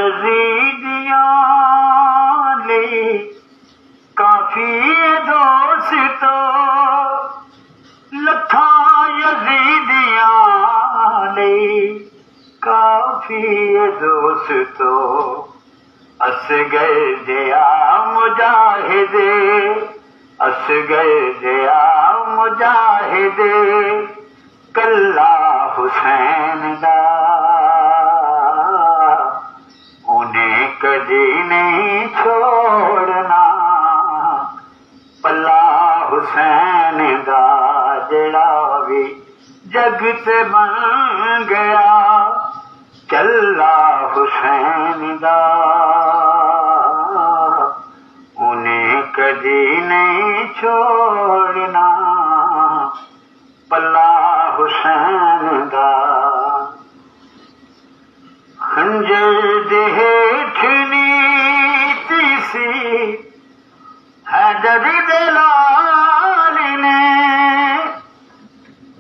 یزیدیاں لئی کافی دوستو لکھاں یزیدیاں لئی کافی دوستو اصغر جیا مجاہد اصغر جیا مجاہد کلا حسین دا انہیں کدی نہیں چھوڑنا پلا حسین دا جڑا بھی جگ تے بن گیا چلا حسین دا انہیں کدی نہیں چھوڑنا پلا حسین دا خنجر دے ہیٹھ نیتی سی حیدر دلال نے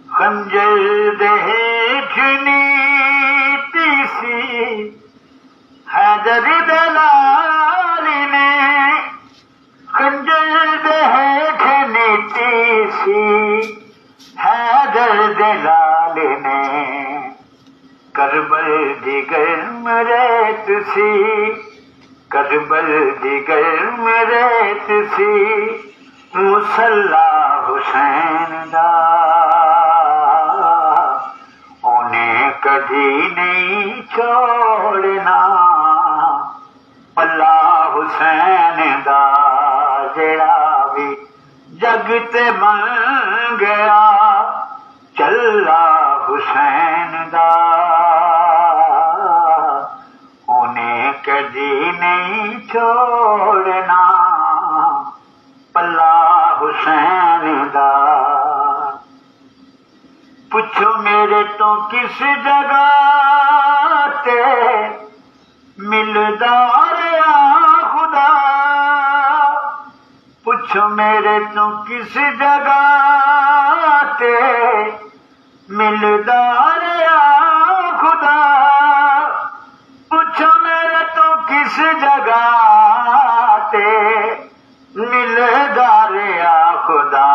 خنجر دے ہیٹھ نیتی سی حیدر دلال نے خنجر دے ہیٹھ نیتی سی حیدر دلال نے کربل دی گرم ریت سی کربل دی گرم ریت سی مصلا حسین دا انہیں کدی نہیں چھوڑنا پلا حسین دا جڑا بھی جگ تے بن گیا چلا حسین دا انہیں کدی نہیں چھوڑنا پلا حسین دا پوچھو میرے تو کس جگہ تے ملدا رہا خدا پوچھو میرے تو کس جگہ تے ملدا رہا خدا پوچھو میرے تو کس جگہ تے ملدا رہا خدا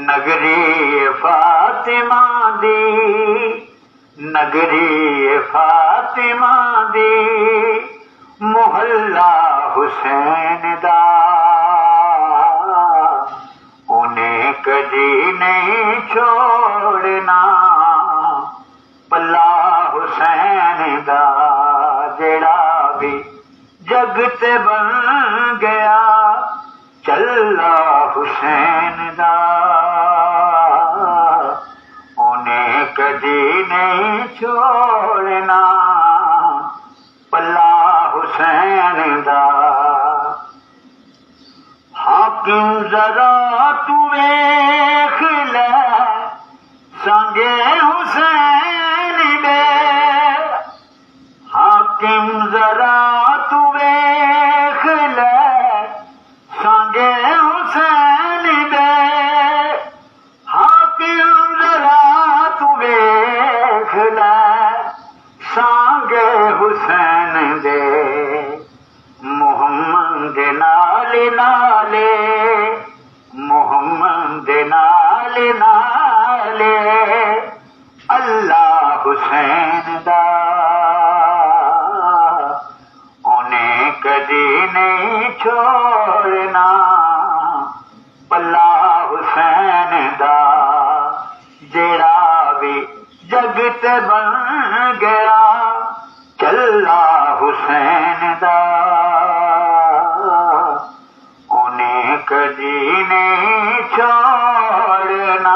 نگری فاطمہ دی نگری فاطمہ دی محلہ حسین دا انہیں کدی نہیں چھوڑنا پلا حسین دا جڑا بھی جگ تے بن گیا چلا حسین دا انہیں کدی نہیں چھوڑنا پلا حسین دا حاکم ذرا تو ویکھ لے سانگے حسین دے حاکم ذرا تو ویکھ لے سانگے حسین دے حاکم ذرا تو ویکھ لے سانگے حسین دے محمد نالے نالے محمد نالے نالے اللہ حسین دا انہیں کدی نہیں چھوڑنا پلا حسین دا جڑا بھی جگ تے بن گیا چلا حسین دا انہیں کدی نہیں چھوڑنا